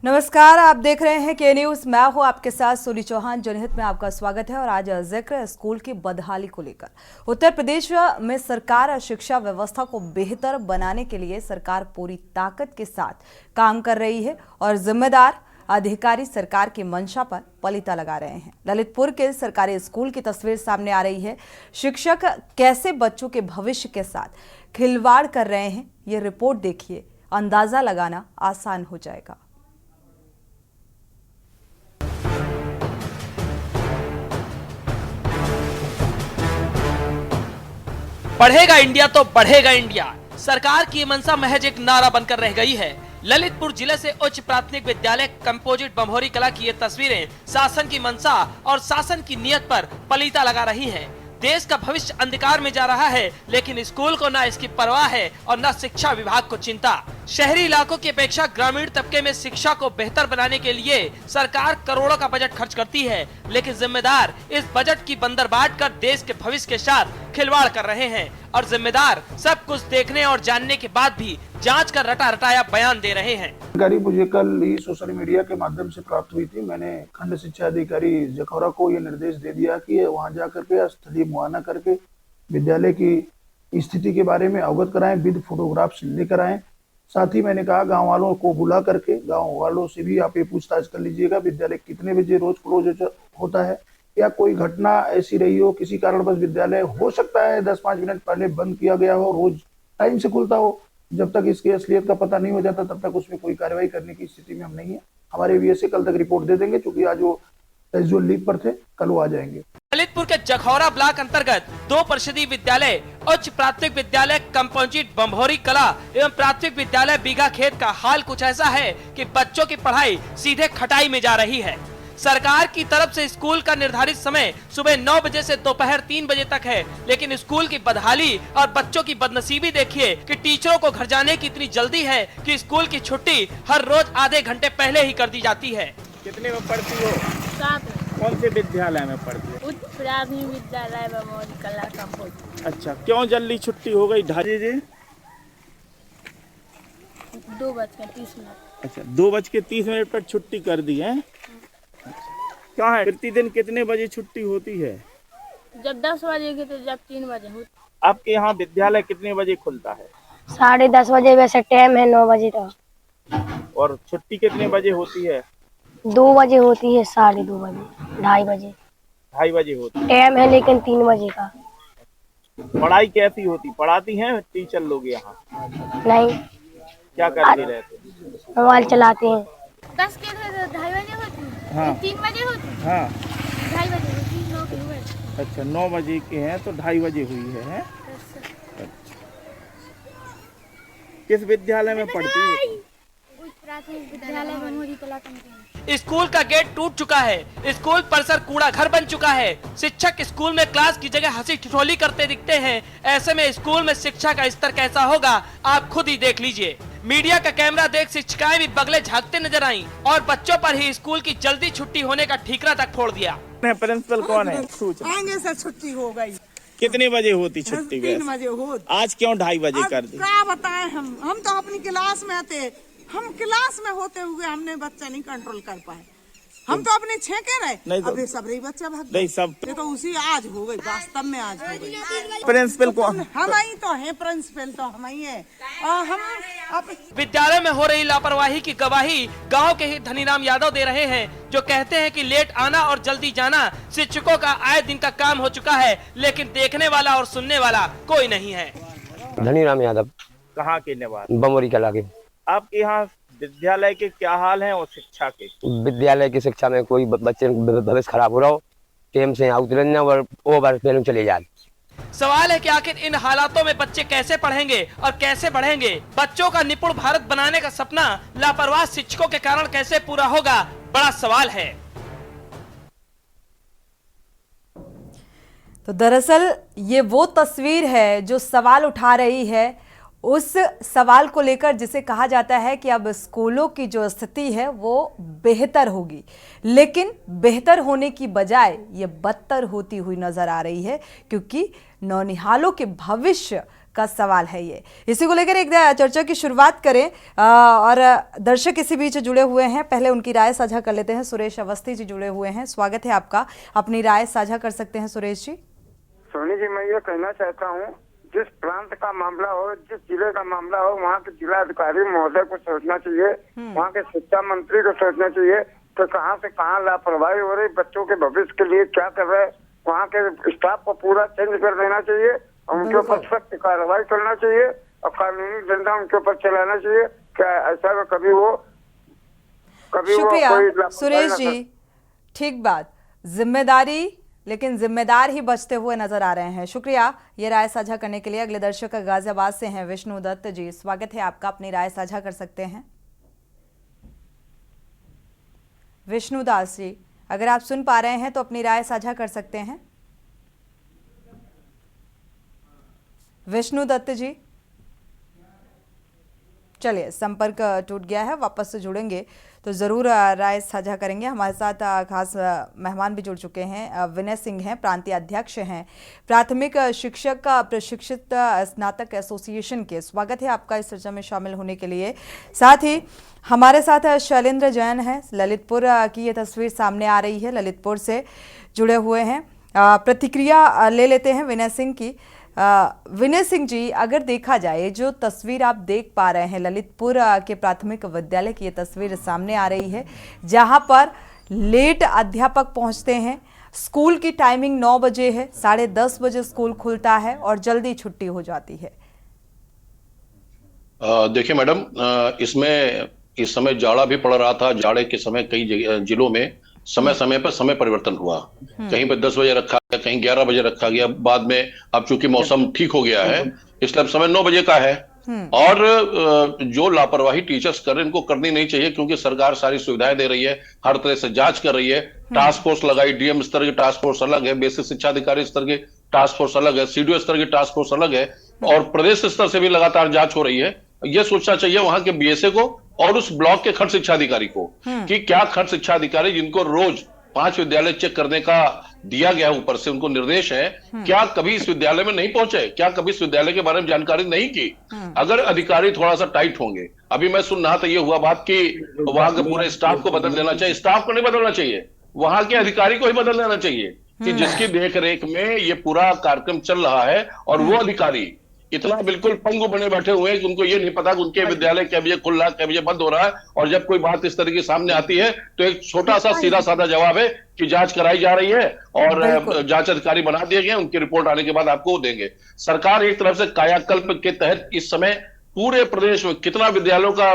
नमस्कार, आप देख रहे हैं के न्यूज। मैं हूं आपके साथ सोनी चौहान। जनहित में आपका स्वागत है और आज जिक्र स्कूल की बदहाली को लेकर। उत्तर प्रदेश में सरकार शिक्षा व्यवस्था को बेहतर बनाने के लिए सरकार पूरी ताकत के साथ काम कर रही है और जिम्मेदार अधिकारी सरकार की मंशा पर पलीता लगा रहे हैं। ललितपुर के सरकारी स्कूल की तस्वीर सामने आ रही है। शिक्षक कैसे बच्चों के भविष्य के साथ खिलवाड़ कर रहे हैं, ये रिपोर्ट देखिए, अंदाजा लगाना आसान हो जाएगा। बढ़ेगा इंडिया तो बढ़ेगा इंडिया, सरकार की मंशा महज एक नारा बनकर रह गई है। ललितपुर जिले से उच्च प्राथमिक विद्यालय कंपोजिट बम्भोरी कला की ये तस्वीरें शासन की मंशा और शासन की नीयत पर पलीता लगा रही हैं। देश का भविष्य अंधकार में जा रहा है, लेकिन स्कूल को न इसकी परवाह है और न शिक्षा विभाग को चिंता। शहरी इलाकों की अपेक्षा ग्रामीण तबके में शिक्षा को बेहतर बनाने के लिए सरकार करोड़ों का बजट खर्च करती है, लेकिन जिम्मेदार इस बजट की बंदरबाट कर देश के भविष्य के साथ खिलवाड़ कर रहे हैं और जिम्मेदार सब कुछ देखने और जानने के बाद भी जांच कर रटा रटाया बयान दे रहे हैं। जानकारी मुझे कल ही सोशल मीडिया के माध्यम से प्राप्त हुई थी। मैंने खंड शिक्षा अधिकारी जखौरा को ये निर्देश दे दिया कि वहां जाकर के स्थलीय मुआयना करके विद्यालय की स्थिति के बारे में अवगत कराएं, विद फोटोग्राफ्स लेकर आएं। साथ ही मैंने कहा गांव वालों को बुला करके गांव वालों से भी आप ये पूछताछ कर लीजिएगा विद्यालय कितने बजे रोज क्लोज होता है, या कोई घटना ऐसी रही हो किसी कारणवश विद्यालय हो सकता है 10-5 मिनट पहले बंद किया गया हो, रोज टाइम से खुलता हो। जब तक इसकी असलियत का पता नहीं हो जाता तब तक उसमें कोई कार्रवाई करने की स्थिति में हम नहीं है। हमारे वीएसए कल तक रिपोर्ट दे देंगे, क्योंकि आज वो कैजुअल लीव पर थे, कल वो आ जाएंगे। ललितपुर के जखौरा ब्लॉक अंतर्गत 2 परिषदीय विद्यालय, उच्च प्राथमिक विद्यालय कंपोजिट बम्भोरी कला एवं प्राथमिक विद्यालय बीघा खेत का हाल कुछ ऐसा है कि बच्चों की पढ़ाई सीधे खटाई में जा रही है। सरकार की तरफ से स्कूल का निर्धारित समय सुबह 9 बजे से दोपहर 3 बजे तक है, लेकिन स्कूल की बदहाली और बच्चों की बदनसीबी देखिए कि टीचरों को घर जाने की इतनी जल्दी है कि स्कूल की छुट्टी हर रोज आधे घंटे पहले ही कर दी जाती है। कितने में पढ़ती हो? 7। कौन से विद्यालय में पढ़ती हो? उच्च प्राथमिक विद्यालय बम्भोरी कला कंपोजिट। अच्छा, क्यों जल्दी छुट्टी हो गई? 2:30 2:30। अच्छा, 2:30 पर छुट्टी कर दी है। क्या है, प्रतिदिन कितने बजे छुट्टी होती है? जब 10 बजे की तो जब 3 बजे होती। आपके यहाँ विद्यालय कितने बजे खुलता है? 10:30 बजे, वैसे टाइम है 9 बजे तक। और छुट्टी कितने बजे होती है? 2 बजे होती है, 2:30 बजे, 2:30 बजे। 2:30 बजे होती है। टाइम है लेकिन 3 बजे का। पढ़ाई कैसी होती? पढ़ाती हैं टीचर लोग यहाँ? नहीं, क्या करते रहते? मोबाइल चलाते हैं। 10 के तो 2:30 बजे होती है। हाँ। 3 बजे होती है। हाँ। 2:30 बजे होती है, 9 बजे। अच्छा, 9 बजे के हैं तो 2:30 बजे हुई है। किस विद्यालय में पढ़ती है? उच्च प्राथमिक विद्यालय बम्भोरी कला कंपोजिट। स्कूल का गेट टूट चुका है, स्कूल परिसर कूड़ा घर बन चुका है। शिक्षक स्कूल में क्लास की जगह हंसी ठिठोली करते दिखते हैं। ऐसे में स्कूल में शिक्षा का स्तर कैसा होगा, आप खुद ही देख लीजिए। मीडिया का कैमरा देख शिक्षिकाएं भी बगले झांकते नजर आईं और बच्चों पर ही स्कूल की जल्दी छुट्टी होने का ठीकरा तक फोड़ दिया। प्रिंसिपल कौन है? आएंगे सर, छुट्टी हो गई। कितने बजे होती छुट्टी? 3 बजे हो। आज क्यों 2:30 बजे अब कर दी? क्या बताएं, हम तो अपनी क्लास में थे। हम क्लास में होते हुए हमने बच्चा नहीं कंट्रोल कर पाए। हम तो अपने छेके रहे। नहीं तो, अभी सब रही बच्चा भाग नहीं सब ये तो उसी आज हो गई, वास्तव में आज हो गई। प्रिंसिपल कौन? हम ही तो हैं, प्रिंसिपल तो हम ही है। हम विद्यालय में हो रही लापरवाही की गवाही गांव के ही धनीराम यादव दे रहे हैं, जो कहते हैं कि लेट आना और जल्दी जाना शिक्षकों का आए दिन का काम हो चुका है, लेकिन देखने वाला और सुनने वाला कोई नहीं है। धनीराम यादव। कहाँ के निवास? बम्भोरी कला के। आपके यहाँ विद्यालय के क्या हाल है और शिक्षा के? विद्यालय की शिक्षा में कोई बच्चे भविष्य खराब हो रहा हो, टेम से यहाँ उतरना और ओवर पहले चले जाए। सवाल है कि आखिर इन हालातों में बच्चे कैसे पढ़ेंगे और कैसे बढ़ेंगे। बच्चों का निपुण भारत बनाने का सपना लापरवाह शिक्षकों के कारण कैसे पूरा होगा, बड़ा सवाल है। तो दरअसल ये वो तस्वीर है जो सवाल उठा रही है, उस सवाल को लेकर जिसे कहा जाता है कि अब स्कूलों की जो स्थिति है वो बेहतर होगी, लेकिन बेहतर होने की बजाय ये बदतर होती हुई नजर आ रही है, क्योंकि नौनिहालों के भविष्य का सवाल है ये। इसी को लेकर एक चर्चा की शुरुआत करें और दर्शक इसी बीच जुड़े हुए हैं, पहले उनकी राय साझा कर लेते हैं। सुरेश अवस्थी जी जुड़े हुए हैं, स्वागत है आपका, अपनी राय साझा कर सकते हैं सुरेश जी। सोनी जी, मैं ये कहना चाहता हूँ, जिस प्रांत का मामला हो, जिस जिले का मामला हो, वहाँ के जिला अधिकारी महोदय को सोचना चाहिए, वहाँ के शिक्षा मंत्री को सोचना चाहिए तो कहाँ से कहाँ लापरवाही हो रही, बच्चों के भविष्य के लिए क्या कर रहे हैं। वहाँ के स्टाफ को पूरा चेंज कर देना चाहिए और उनके ऊपर सख्त कार्रवाई करना चाहिए और कानूनी डंडा उनके ऊपर चलाना चाहिए। क्या ऐसा कभी वो शुक्रिया सुरेश जी, ठीक बात, जिम्मेदारी लेकिन जिम्मेदार ही बचते हुए नजर आ रहे हैं। शुक्रिया ये राय साझा करने के लिए। अगले दर्शक गाजियाबाद से हैं विष्णु दत्त जी, स्वागत है आपका, अपनी राय साझा कर सकते हैं। विष्णु दास जी, अगर आप सुन पा रहे हैं तो अपनी राय साझा कर सकते हैं। विष्णु दत्त जी, चलिए संपर्क टूट गया है, वापस से जुड़ेंगे तो ज़रूर राय साझा करेंगे। हमारे साथ खास मेहमान भी जुड़ चुके हैं, विनय सिंह हैं, प्रांतीय अध्यक्ष हैं प्राथमिक शिक्षक प्रशिक्षित स्नातक एसोसिएशन के। स्वागत है आपका इस चर्चा में शामिल होने के लिए। साथ ही हमारे साथ शैलेंद्र जैन हैं, ललितपुर की ये तस्वीर सामने आ रही है, ललितपुर से जुड़े हुए हैं। प्रतिक्रिया ले लेते हैं विनय सिंह की। विनय सिंह जी, अगर देखा जाए जो तस्वीर आप देख पा रहे हैं, ललितपुर के प्राथमिक विद्यालय की ये तस्वीर सामने आ रही है, जहां पर लेट अध्यापक पहुंचते हैं। स्कूल की टाइमिंग 9 बजे है, 10:30 बजे स्कूल खुलता है और जल्दी छुट्टी हो जाती है। देखिए मैडम, इसमें इस समय जाड़ा भी पड़ रहा था। जाड़े के समय कई जिलों में समय समय पर समय परिवर्तन हुआ, कहीं पे 10 बजे रखा गया, कहीं 11 बजे रखा गया। बाद में अब चूंकि मौसम ठीक हो गया है इसलिए अब समय 9 बजे का है। और जो लापरवाही टीचर्स कर रहे हैं इनको करनी नहीं चाहिए, क्योंकि सरकार सारी सुविधाएं दे रही है, हर तरह से जांच कर रही है। टास्क फोर्स लगाई, डीएम स्तर की टास्क फोर्स अलग है, बेसिक शिक्षा अधिकारी स्तर की टास्क फोर्स अलग है, सीडीओ स्तर की टास्क फोर्स अलग है, और प्रदेश स्तर से भी लगातार जांच हो रही है। यह सोचना चाहिए वहां के बीएसए को और उस ब्लॉक के खंड शिक्षा अधिकारी को कि क्या खंड शिक्षा अधिकारी जिनको रोज 5 विद्यालय चेक करने का दिया गया ऊपर से उनको निर्देश है, क्या कभी इस विद्यालय में नहीं पहुंचे, क्या कभी इस विद्यालय के बारे में जानकारी नहीं की। अगर अधिकारी थोड़ा सा टाइट होंगे, अभी मैं सुन रहा था ये हुआ बात कि वहां के पूरे स्टाफ को बदल देना चाहिए। स्टाफ को नहीं बदलना चाहिए, वहां के अधिकारी को ही बदल देना चाहिए कि जिसकी देख रेख में ये पूरा कार्यक्रम चल रहा है, और वो अधिकारी इतना बिल्कुल पंगु बने बैठे हुए हैं कि उनको ये नहीं पता कि उनके विद्यालय क्या बजे खुल रहा है, क्या बजे बंद हो रहा है। और जब कोई बात इस तरह की सामने आती है तो एक छोटा सा सीधा साधा जवाब है कि जांच कराई जा रही है और जांच अधिकारी बना दिए गए, उनकी रिपोर्ट आने के बाद आपको देंगे। सरकार एक तरफ से कायाकल्प के तहत इस समय पूरे प्रदेश में कितना विद्यालयों का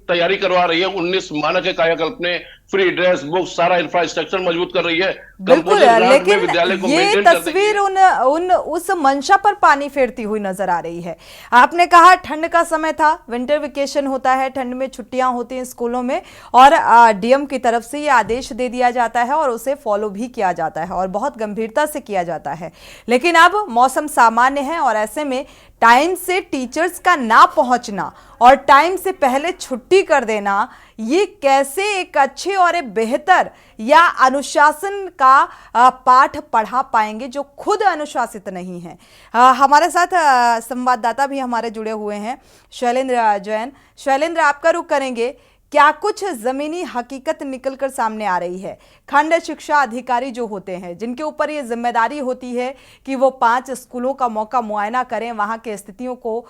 तैयारी करवा रही है। 19 मानक है कायाकल्प ने, फ्री ड्रेस, बुक्स, सारा इंफ्रास्ट्रक्चर मजबूत कर रही है। बिल्कुल, लेकिन ये तस्वीर उस मंशा पर पानी फेरती हुई नजर आ रही है। आपने कहा ठंड का समय था, विंटर वेकेशन होता है, ठंड में छुट्टियां होती हैं स्कूलों में, और डीएम की तरफ से ये आदेश दे दिया जाता है और उसे फॉलो भी किया जाता है और बहुत गंभीरता से किया जाता है। लेकिन अब मौसम सामान्य है और ऐसे में टाइम से टीचर्स का ना पहुंचना और टाइम से पहले छुट्टी कर देना, ये कैसे एक अच्छे और एक बेहतर या अनुशासन का पाठ पढ़ा पाएंगे जो खुद अनुशासित नहीं है। हमारे साथ संवाददाता भी हमारे जुड़े हुए हैं, शैलेंद्र जैन। शैलेंद्र, आपका रुख करेंगे, क्या कुछ जमीनी हकीकत निकलकर सामने आ रही है? खंड शिक्षा अधिकारी जो होते हैं, जिनके ऊपर ये जिम्मेदारी होती है कि वो 5 स्कूलों का मौका मुआयना करें, वहां के स्थितियों को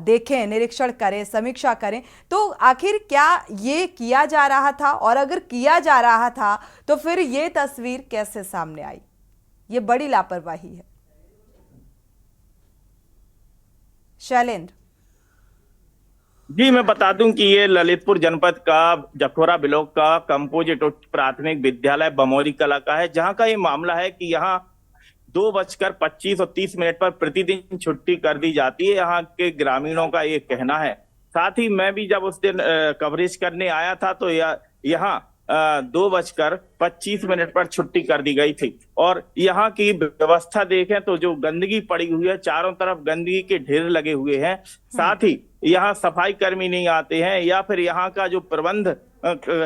देखें, निरीक्षण करें, समीक्षा करें, तो आखिर क्या ये किया जा रहा था? और अगर किया जा रहा था तो फिर ये तस्वीर कैसे सामने आई? ये बड़ी लापरवाही है। शैलेंद्र जी, मैं बता दूं कि ये ललितपुर जनपद का जखोरा ब्लॉक का कंपोजिट प्राथमिक विद्यालय बमोरी कला का है, जहां का ये मामला है कि यहाँ 2:25 और 30 मिनट पर प्रतिदिन छुट्टी कर दी जाती है। यहाँ के ग्रामीणों का ये कहना है। साथ ही मैं भी जब उस दिन कवरेज करने आया था तो यहाँ 2:25 पर छुट्टी कर दी गई थी। और यहाँ की व्यवस्था देखें तो जो गंदगी पड़ी हुई है, चारों तरफ गंदगी के ढेर लगे हुए हैं। साथ ही यहाँ सफाई कर्मी नहीं आते हैं, या फिर यहाँ का जो प्रबंध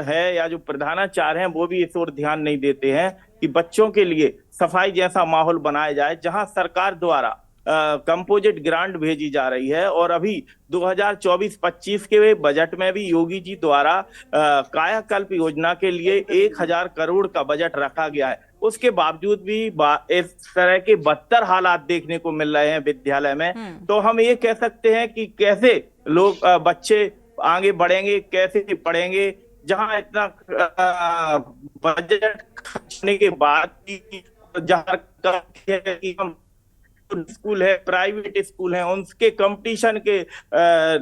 है या जो प्रधानाचार्य हैं वो भी इस ओर ध्यान नहीं देते हैं कि बच्चों के लिए सफाई जैसा माहौल बनाया जाए, जहाँ सरकार द्वारा कंपोजिट ग्रांट भेजी जा रही है। और अभी 2024-25 के बजट में भी योगी जी द्वारा कायाकल्प योजना के लिए 1000 करोड़ का बजट रखा गया है। उसके बावजूद भी इस तरह के बदतर हालात देखने को मिल रहे हैं विद्यालय में। तो हम ये कह सकते हैं कि कैसे लोग बच्चे आगे बढ़ेंगे, कैसे पढ़ेंगे, जहां इतना बजट खर्चने के बाद भी जहां कि हम स्कूल है, प्राइवेट स्कूल है, उनके कंपटीशन के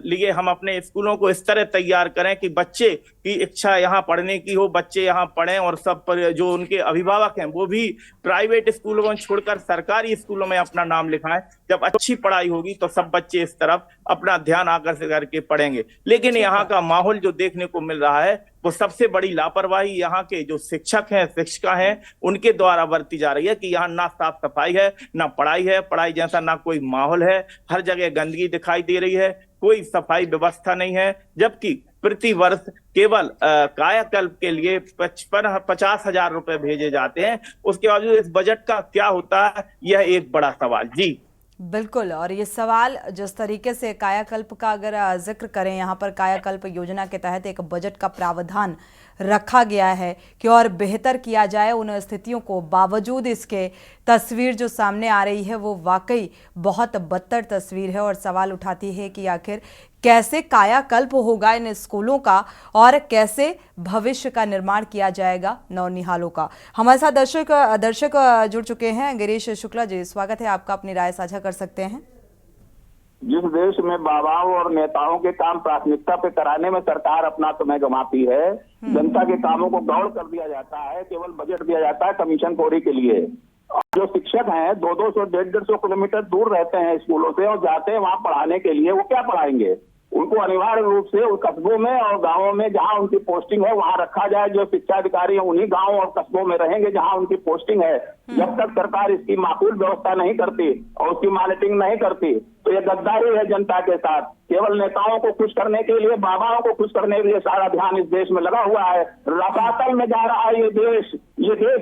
लिए हम अपने स्कूलों को इस तरह तैयार करें कि बच्चे की इच्छा यहाँ पढ़ने की हो, बच्चे यहाँ पढ़ें, और सब पर जो उनके अभिभावक हैं वो भी प्राइवेट स्कूलों को छोड़कर सरकारी स्कूलों में अपना नाम लिखाएं। जब अच्छी पढ़ाई होगी तो सब बच्चे इस तरफ अपना ध्यान आकर्षित करके पढ़ेंगे। लेकिन यहाँ का माहौल जो देखने को मिल रहा है वो सबसे बड़ी लापरवाही यहाँ के जो शिक्षक हैं, शिक्षिका हैं, उनके द्वारा बरती जा रही है कि यहाँ ना साफ सफाई है, ना पढ़ाई है, पढ़ाई जैसा ना कोई माहौल है, हर जगह गंदगी दिखाई दे रही है, कोई सफाई व्यवस्था नहीं है। जबकि प्रति वर्ष केवल कायाकल्प के लिए 50,000 रुपए भेजे जाते हैं। उसके बावजूद इस बजट का क्या होता है, यह एक बड़ा सवाल। जी बिल्कुल, और ये सवाल जिस तरीके से कायाकल्प का अगर जिक्र करें, यहाँ पर कायाकल्प योजना के तहत एक बजट का प्रावधान रखा गया है कि और बेहतर किया जाए उन स्थितियों को, बावजूद इसके तस्वीर जो सामने आ रही है वो वाकई बहुत बदतर तस्वीर है और सवाल उठाती है कि आखिर कैसे कायाकल्प होगा इन स्कूलों का और कैसे भविष्य का निर्माण किया जाएगा नौनिहालों का। हमारे साथ दर्शक जुड़ चुके हैं। गिरीश शुक्ला जी, स्वागत है आपका, अपनी राय साझा कर सकते हैं। जिस देश में बाबाओं और नेताओं के काम प्राथमिकता पे कराने में सरकार अपना समय गंवाती है, जनता के कामों को गौड़ कर दिया जाता है, केवल बजट दिया जाता है कमीशन खोरी के लिए। जो शिक्षक हैं 200 150 किलोमीटर दूर रहते हैं स्कूलों से और जाते हैं वहां पढ़ाने के लिए, वो क्या पढ़ाएंगे? उनको अनिवार्य रूप से उन कस्बों में और गांवों में जहां उनकी पोस्टिंग है वहां रखा जाए। जो शिक्षा अधिकारी हैं उन्हीं गांव और कस्बों में रहेंगे जहां उनकी पोस्टिंग है। जब तक सरकार इसकी माकूल व्यवस्था नहीं करती और उसकी मॉनिटरिंग नहीं करती तो ये गद्दारी है जनता के साथ। केवल नेताओं को खुश करने के लिए, बाबाओं को खुश करने के लिए सारा ध्यान इस देश में लगा हुआ है। रसातल में जा रहा है ये देश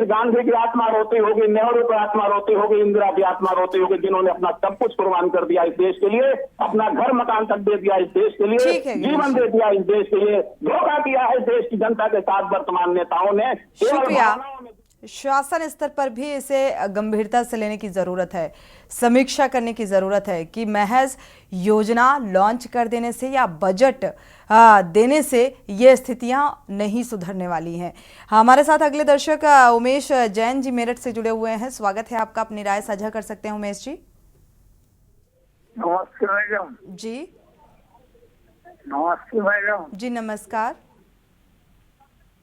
गांधी की आत्मा रोती होगी, नेहरू की आत्मा रोती होगी, इंदिरा की आत्मा रोती होगी, जिन्होंने अपना सब कुछ कुर्बान कर दिया इस देश के लिए, अपना घर मकान तक दे दिया इस देश के लिए, जीवन दे दिया इस देश के लिए, धोखा किया है देश की जनता के साथ वर्तमान नेताओं ने। शुक्रिया। शासन स्तर पर भी इसे गंभीरता से लेने की जरूरत है, समीक्षा करने की जरूरत है कि महज योजना लॉन्च कर देने से या बजट देने से ये स्थितियां नहीं सुधरने वाली हैं। हमारे साथ अगले दर्शक उमेश जैन जी मेरठ से जुड़े हुए हैं। स्वागत है आपका, अपनी राय साझा कर सकते हैं उमेश जी। नमस्ते मैडम जी। नमस्ते मैडम जी नमस्कार।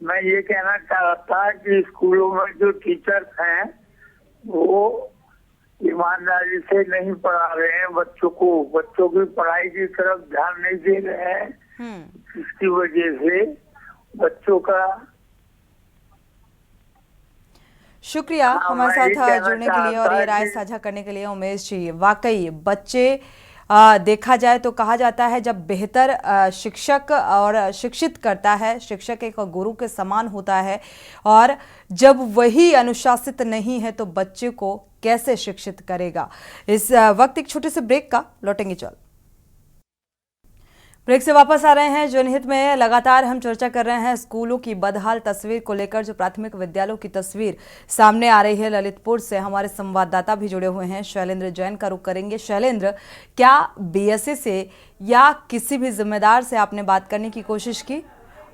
मैं ये कहना चाह रहा था कि स्कूलों में जो टीचर्स हैं वो ईमानदारी से नहीं पढ़ा रहे हैं बच्चों को, बच्चों की पढ़ाई की तरफ ध्यान नहीं दे रहे हैं, जिसकी वजह से बच्चों का। शुक्रिया हमारे साथ जुड़ने के लिए और ये राय साझा करने के लिए उमेश जी। वाकई बच्चे देखा जाए तो कहा जाता है जब बेहतर शिक्षक और शिक्षित करता है, शिक्षक एक गुरु के समान होता है, और जब वही अनुशासित नहीं है तो बच्चे को कैसे शिक्षित करेगा। इस वक्त एक छोटे से ब्रेक का, लौटेंगे चल। ब्रेक से वापस आ रहे हैं। जनहित में लगातार हम चर्चा कर रहे हैं स्कूलों की बदहाल तस्वीर को लेकर। जो प्राथमिक विद्यालयों की तस्वीर सामने आ रही है ललितपुर से, हमारे संवाददाता भी जुड़े हुए हैं, शैलेंद्र जैन का रुख करेंगे। शैलेंद्र, क्या बीएसए से या किसी भी जिम्मेदार से आपने बात करने की कोशिश की?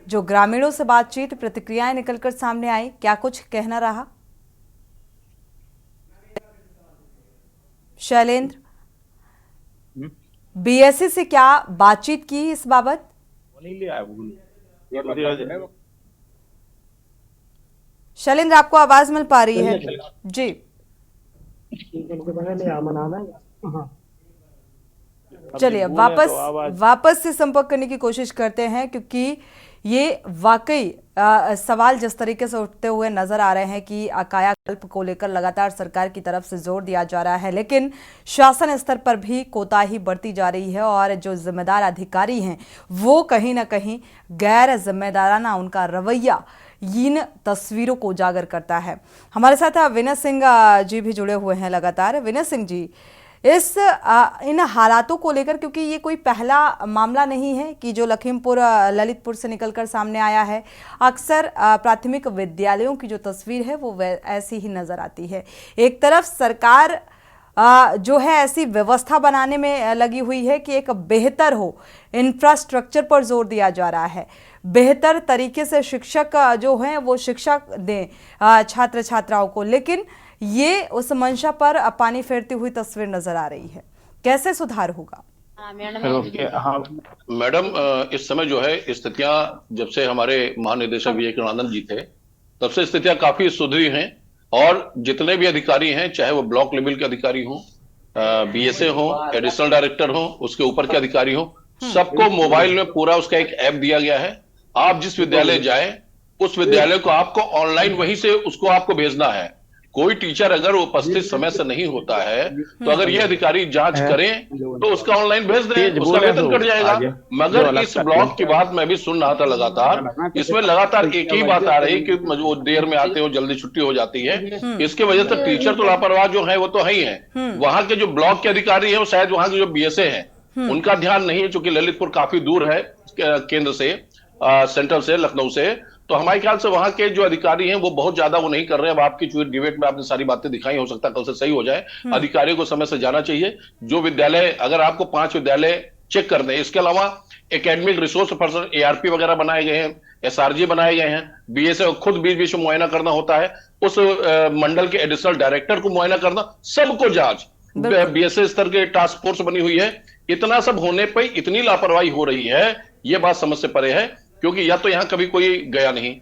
जो ग्रामीणों से बातचीत, प्रतिक्रियाएं निकलकर सामने आई, क्या कुछ कहना रहा? शैलेंद्र, बीएसए से क्या बातचीत की इस बाबत? शैलेंद्र, आपको आवाज मिल पा रही है? जी। चलिए वापस से संपर्क करने की कोशिश करते हैं, क्योंकि ये वाकई सवाल जिस तरीके से उठते हुए नजर आ रहे हैं कि कायाकल्प को लेकर लगातार सरकार की तरफ से जोर दिया जा रहा है, लेकिन शासन स्तर पर भी कोताही बढ़ती जा रही है और जो जिम्मेदार अधिकारी हैं वो कहीं ना कहीं गैर जिम्मेदाराना उनका रवैया इन तस्वीरों को उजागर करता है। हमारे साथ विनय सिंह जी भी जुड़े हुए हैं लगातार। विनय सिंह जी, इन हालातों को लेकर, क्योंकि ये कोई पहला मामला नहीं है कि जो लखीमपुर ललितपुर से निकलकर सामने आया है। अक्सर प्राथमिक विद्यालयों की जो तस्वीर है वो ऐसी ही नजर आती है। एक तरफ सरकार जो है ऐसी व्यवस्था बनाने में लगी हुई है कि एक बेहतर हो, इंफ्रास्ट्रक्चर पर जोर दिया जा रहा है, बेहतर तरीके से शिक्षक जो हैं वो शिक्षा दें छात्र छात्राओं को, लेकिन ये उस मंशा पर पानी फेरती हुई तस्वीर नजर आ रही है। कैसे सुधार होगा? मैडम, इस समय जो है स्थितियां, जब से हमारे महानिदेशक विवेकानंद जी थे तब से स्थितियां काफी सुधरी हैं, और जितने भी अधिकारी हैं, चाहे वो ब्लॉक लेवल के अधिकारी हों, बीएसए हो, एडिशनल डायरेक्टर हो, उसके ऊपर के अधिकारी हो, सबको मोबाइल में पूरा उसका एक ऐप दिया गया है। आप जिस विद्यालय जाएं, उस विद्यालय को आपको ऑनलाइन वहीं से उसको आपको भेजना है। कोई टीचर अगर उपस्थित समय से नहीं होता है तो अगर ये अधिकारी जांच करें तो उसका ऑनलाइन भेज दें, उसका वेतन कट जाएगा। मगर इस ब्लॉक की बात मैं भी सुन रहा था लगातार, इसमें लगातार एक ही बात आ रही कि वो देर में आते हो, जल्दी छुट्टी हो जाती है। इसके वजह से टीचर तो लापरवाह जो है वो तो है ही है। वहां के जो ब्लॉक के अधिकारी है, शायद वहां के जो बीएसए है उनका ध्यान नहीं है, चूंकि ललितपुर काफी दूर है केंद्र से, सेंट्रल से, लखनऊ से। तो हमारे ख्याल से वहां के जो अधिकारी हैं वो बहुत ज्यादा वो नहीं कर रहे हैं। अब आपकी डिबेट में आपने सारी बातें दिखाई, हो सकता है कल से सही हो जाए। अधिकारियों को समय से जाना चाहिए। जो विद्यालय, अगर आपको 5 विद्यालय चेक करने, इसके अलावा एकेडमिक रिसोर्स पर्सन ARP वगैरह बनाए गए हैं, SRG बनाए गए हैं, BSA खुद बीच बीच में मुआयना करना होता है, उस मंडल के एडिशनल डायरेक्टर को मुआयना करना, सबको जांच, BSA स्तर के टास्क फोर्स बनी हुई है। इतना सब होने पर इतनी लापरवाही हो रही है, ये बात समझ से परे है, क्योंकि या तो यहां कभी कोई गया नहीं,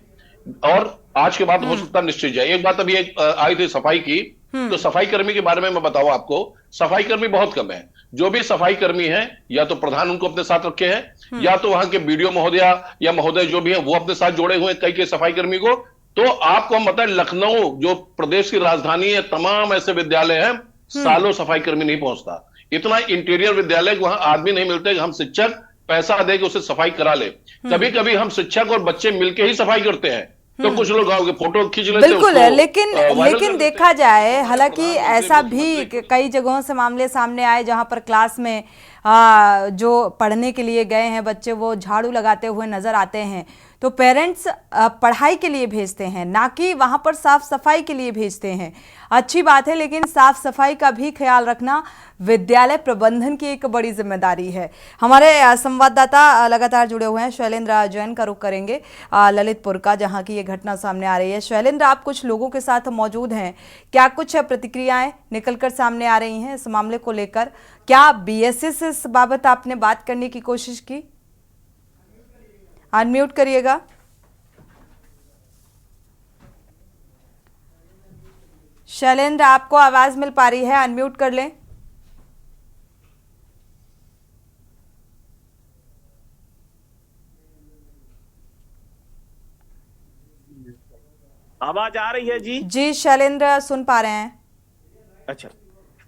और आज के बाद हो सकता निश्चित जाए। एक बात अभी आई थी सफाई की, तो सफाई कर्मी के बारे में मैं बताऊं आपको, सफाई कर्मी बहुत कम है। जो भी सफाई कर्मी हैं, या तो प्रधान उनको अपने साथ रखे हैं, या तो वहां के BDO महोदया या महोदय जो भी हैं वो अपने साथ जोड़े हुए हैं कई सफाई कर्मी को। तो आपको हम बताएं, लखनऊ जो प्रदेश की राजधानी है, तमाम ऐसे विद्यालय हैं सालों सफाई कर्मी नहीं पहुंचता। इतना इंटीरियर विद्यालय, वहां आदमी नहीं मिलते कि हम शिक्षक पैसा दे के उसे सफाई करा ले। कभी कभी हम शिक्षक और बच्चे मिलके ही सफाई करते हैं, तो कुछ लोग आओगे फोटो खींच लेते हैं। बिल्कुल है, लेकिन देखा जाए, हालांकि ऐसा भी कई जगहों से मामले सामने आए जहां पर क्लास में जो पढ़ने के लिए गए हैं बच्चे, वो झाड़ू लगाते हुए नजर आते हैं। तो पेरेंट्स पढ़ाई के लिए भेजते हैं, ना कि वहां पर साफ सफाई के लिए भेजते हैं। अच्छी बात है, लेकिन साफ सफाई का भी ख्याल रखना विद्यालय प्रबंधन की एक बड़ी जिम्मेदारी है। हमारे संवाददाता लगातार जुड़े हुए हैं, शैलेंद्र जैन का रुख करेंगे ललितपुर का, जहां की ये घटना सामने आ रही है। शैलेंद्र, आप कुछ लोगों के साथ मौजूद हैं, क्या कुछ प्रतिक्रियाएं निकलकर सामने आ रही हैं इस मामले को लेकर? क्या BSA से इस बाबत आपने बात करने की कोशिश की? अनम्यूट करिएगा। शैलेंद्र, आपको आवाज मिल पा रही है? अनम्यूट कर लें। आवाज आ रही है जी? जी शैलेंद्र, सुन पा रहे हैं। अच्छा,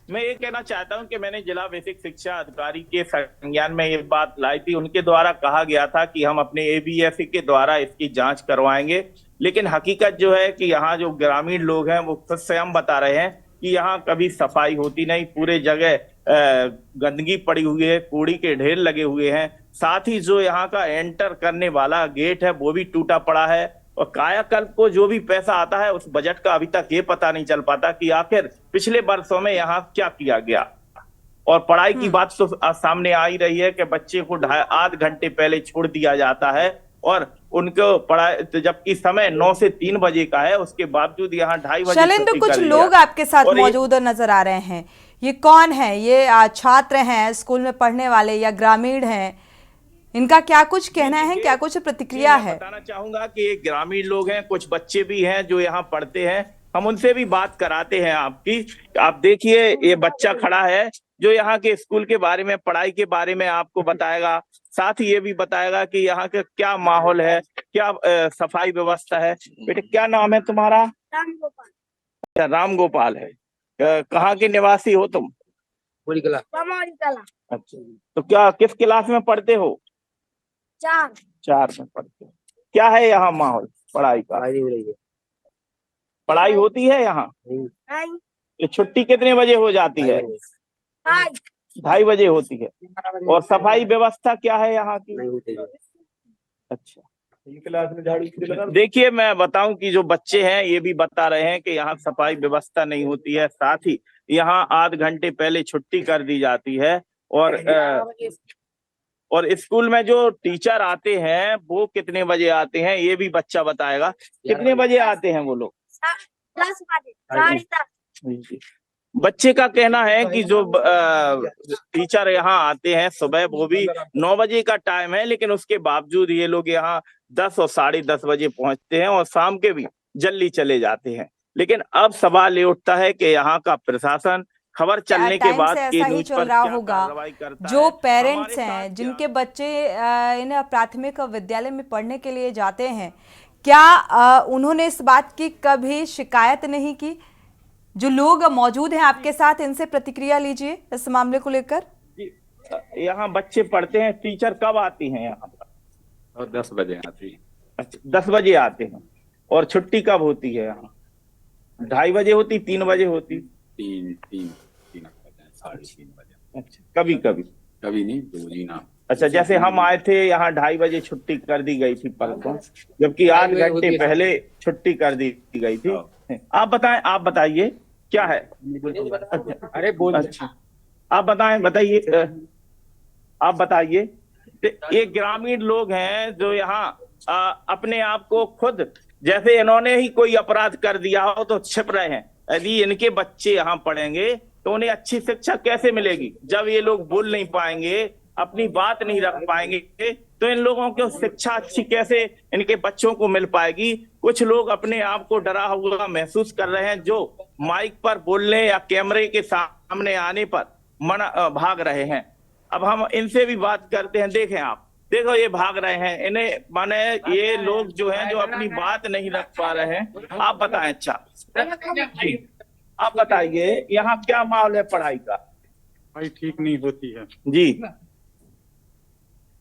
मैं ये कहना चाहता हूं कि मैंने जिला बेसिक शिक्षा अधिकारी के संज्ञान में ये बात लाई थी। उनके द्वारा कहा गया था कि हम अपने ABFE के द्वारा इसकी जांच करवाएंगे, लेकिन हकीकत जो है कि यहाँ जो ग्रामीण लोग हैं वो खुद स्वयं बता रहे हैं कि यहाँ कभी सफाई होती नहीं, पूरे जगह गंदगी पड़ी हुई है, कूड़ी के ढेर लगे हुए हैं। साथ ही जो यहाँ का एंटर करने वाला गेट है वो भी टूटा पड़ा है, और कायाकल्प को जो भी पैसा आता है उस बजट का अभी तक ये पता नहीं चल पाता कि आखिर पिछले वर्षों में यहाँ क्या किया गया। और पढ़ाई की बात तो सामने आ ही रही है कि बच्चे को आध घंटे पहले छोड़ दिया जाता है, और उनको पढ़ाई, जबकि समय 9 से 3 बजे का है, उसके बावजूद यहाँ 2:30 बजे। शैलेंद्र, कुछ लोग आपके साथ मौजूद नजर आ रहे हैं, ये कौन है? ये छात्र हैं, स्कूल में पढ़ने वाले, या ग्रामीण हैं? इनका क्या कुछ कहना है, क्या कुछ प्रतिक्रिया है? बताना चाहूंगा कि ये ग्रामीण लोग हैं, कुछ बच्चे भी हैं जो यहाँ पढ़ते हैं, हम उनसे भी बात कराते हैं आपकी। आप देखिए, ये बच्चा खड़ा है जो यहाँ के स्कूल के बारे में, पढ़ाई के बारे में आपको बताएगा, साथ ही ये भी बताएगा कि यहाँ का क्या माहौल है, क्या सफाई व्यवस्था है। बेटे, क्या नाम है तुम्हारा? राम गोपाल। राम गोपाल है। कहाँ के निवासी हो तुम? बमौरी कला। अच्छा, तो क्या किस क्लास में पढ़ते हो? 4 में पढ़ते हो। क्या है यहाँ माहौल पढ़ाई का? पढ़ाई होती है यहाँ? ये छुट्टी कितने बजे हो जाती है? 2:30 बजे होती है। और सफाई व्यवस्था क्या है यहाँ की? अच्छा, देखिए मैं बताऊं कि जो बच्चे हैं ये भी बता रहे हैं कि यहाँ सफाई व्यवस्था नहीं होती है, साथ ही यहाँ आध घंटे पहले छुट्टी कर दी जाती है। और स्कूल में जो टीचर आते हैं वो कितने बजे आते हैं ये भी बच्चा बताएगा। कितने बजे आते हैं वो लोग? 10 बजे, 10:30। बच्चे का कहना है कि जो टीचर यहाँ आते हैं सुबह वो भी 9 बजे का टाइम है, लेकिन उसके बावजूद ये लोग यहाँ 10 और 10:30 बजे पहुंचते हैं और शाम के भी जल्दी चले जाते हैं। लेकिन अब सवाल ये उठता है कि यहाँ का प्रशासन खबर चलने के बाद ऐसा ही चल रहा होगा। जो पेरेंट्स हैं जिनके बच्चे इन प्राथमिक विद्यालय में पढ़ने के लिए जाते हैं, क्या उन्होंने इस बात की कभी शिकायत नहीं की? जो लोग मौजूद हैं आपके साथ, इनसे प्रतिक्रिया लीजिए इस मामले को लेकर। यहाँ बच्चे पढ़ते हैं, टीचर कब आती हैं यहाँ पर? और 10 बजे आती है। अच्छा, 10 बजे आते हैं। और छुट्टी कब होती है यहाँ? 2:30 बजे होती, 3 बजे होती? 3 3:30 बजे। अच्छा, कभी कभी? कभी नहीं, रोज ना। अच्छा, जैसे हम आए थे यहाँ 2:30 बजे छुट्टी कर दी गई थी परसों, जबकि आध घंटे पहले छुट्टी कर दी गई थी। आप बताएं, आप बताइए क्या है? अच्छा, अरे बोल। अच्छा, आप बताइए आप बताइए। ये ग्रामीण लोग हैं जो यहाँ अपने आप को खुद, जैसे इन्होंने ही कोई अपराध कर दिया हो तो छिप रहे हैं। यदि इनके बच्चे यहाँ पढ़ेंगे तो उन्हें अच्छी शिक्षा कैसे मिलेगी? जब ये लोग बोल नहीं पाएंगे, अपनी बात नहीं रख पाएंगे, तो इन लोगों को शिक्षा अच्छी कैसे इनके बच्चों को मिल पाएगी? कुछ लोग अपने आप को डरा हुआ महसूस कर रहे हैं, जो माइक पर बोलने या कैमरे के सामने आने पर भाग रहे हैं। अब हम इनसे भी बात करते हैं। देखें आप, देखो ये भाग रहे हैं, इन्हें माने ये लोग जो हैं जो अपनी बात नहीं रख पा रहे हैं। आप बताएं। अच्छा, आप बताइए यहाँ क्या माहौल है पढ़ाई का? पढ़ाई ठीक नहीं होती है जी,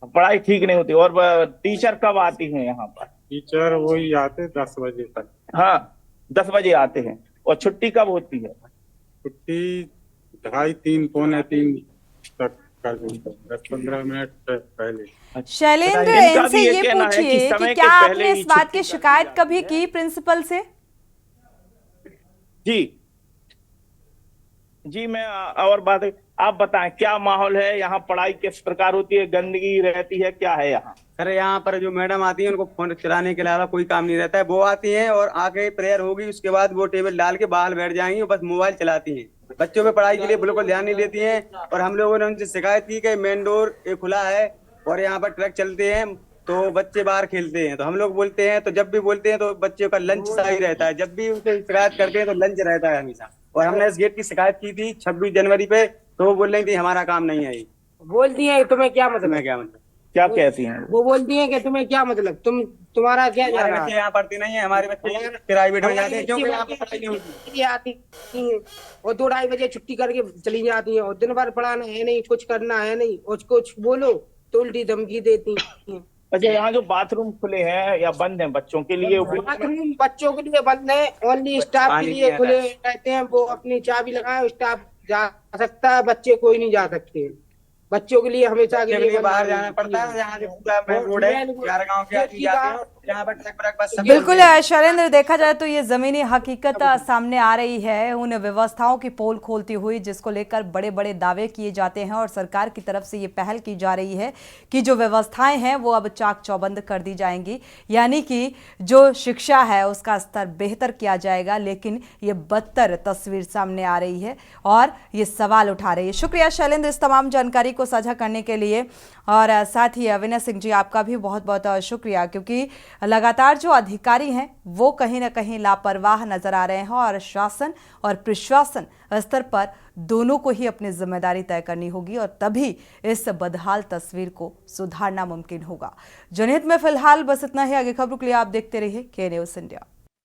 पढ़ाई ठीक नहीं होती। और टीचर कब आती हैं यहाँ पर? टीचर वही आते 10 बजे तक। हाँ, 10 बजे आते हैं। और छुट्टी कब होती है? छुट्टी 2:30 3 पौने 3 तक कर देते हैं, 10-15 मिनट पहले। शैलेंद्र, इनसे ये पूछिए कि क्या आपने इस बात की शिकायत कभी की प्रिंसिपल से? जी मैं और बात, आप बताएं क्या माहौल है यहाँ? पढ़ाई किस प्रकार होती है? गंदगी रहती है, क्या है यहाँ? अरे यहाँ पर जो मैडम आती है उनको फोन चलाने के अलावा कोई काम नहीं रहता है। वो आती हैं और आके प्रेयर होगी, उसके बाद वो टेबल डाल के बाहर बैठ जाएंगी और बस मोबाइल चलाती हैं। बच्चों पे पढ़ाई के लिए बिल्कुल ध्यान नहीं देती हैं। और हम लोगों ने उनसे शिकायत की कि मेन डोर खुला है और यहाँ पर ट्रक चलते हैं तो बच्चे बाहर खेलते हैं। तो हम लोग बोलते हैं, तो जब भी बोलते हैं तो बच्चों का लंच सही रहता है। जब भी उनसे शिकायत करते हैं तो लंच रहता है हमेशा। और हमने इस गेट की शिकायत की थी 26 जनवरी पे, तो वो बोल रही थी हमारा काम नहीं है। बोलती है तुम्हें क्या मतलब? क्या कहती हैं? वो बोलती है कि तुम्हें क्या मतलब, तुम्हारा क्या जा रहा है? यहाँ पढ़ते नहीं है, हमारे बच्चे प्राइवेट में जाते हैं क्योंकि यहाँ पे पढ़ाई नहीं होती। आती है और 2-2:30 बजे छुट्टी करके चली जाती है। और दिन भर पढ़ाना है नहीं, कुछ करना है नहीं, और कुछ बोलो तो उल्टी धमकी देती है। अच्छा, यहाँ जो बाथरूम खुले हैं या बंद हैं बच्चों के लिए? बाथरूम बच्चों के लिए बंद है, ओनली स्टाफ के लिए खुले रहते हैं। वो अपनी चाबी लगाए, स्टाफ जा सकता है, बच्चे कोई नहीं जा सकते। बच्चों के लिए हमेशा के लिए बाहर जाना पड़ता है। यहाँ जो पूरा मेन रोड है, गाँव के आदमी जाते हैं, यहाँ पर ट्रक बस। बिल्कुल शैलेंद्र, देखा जाए तो ये जमीनी हकीकत सामने आ रही है उन व्यवस्थाओं की पोल खोलती हुई, जिसको लेकर बड़े बड़े दावे किए जाते हैं और सरकार की तरफ से ये पहल की जा रही है कि जो व्यवस्थाएं हैं वो अब चाक चौबंद कर दी जाएंगी, यानी कि जो शिक्षा है उसका स्तर बेहतर किया जाएगा। लेकिन ये बदतर तस्वीर सामने आ रही है और ये सवाल उठा रही है। शुक्रिया शैलेंद्र इस तमाम जानकारी को साझा करने के लिए। और साथ ही अविनाश सिंह जी, आपका भी बहुत बहुत शुक्रिया, क्योंकि लगातार जो अधिकारी हैं वो कहीं ना कहीं लापरवाह नजर आ रहे हैं और शासन और प्रशासन स्तर पर दोनों को ही अपनी जिम्मेदारी तय करनी होगी और तभी इस बदहाल तस्वीर को सुधारना मुमकिन होगा। जनहित में फिलहाल बस इतना ही। आगे खबरों के लिए आप देखते रहिए के न्यूज़ इंडिया।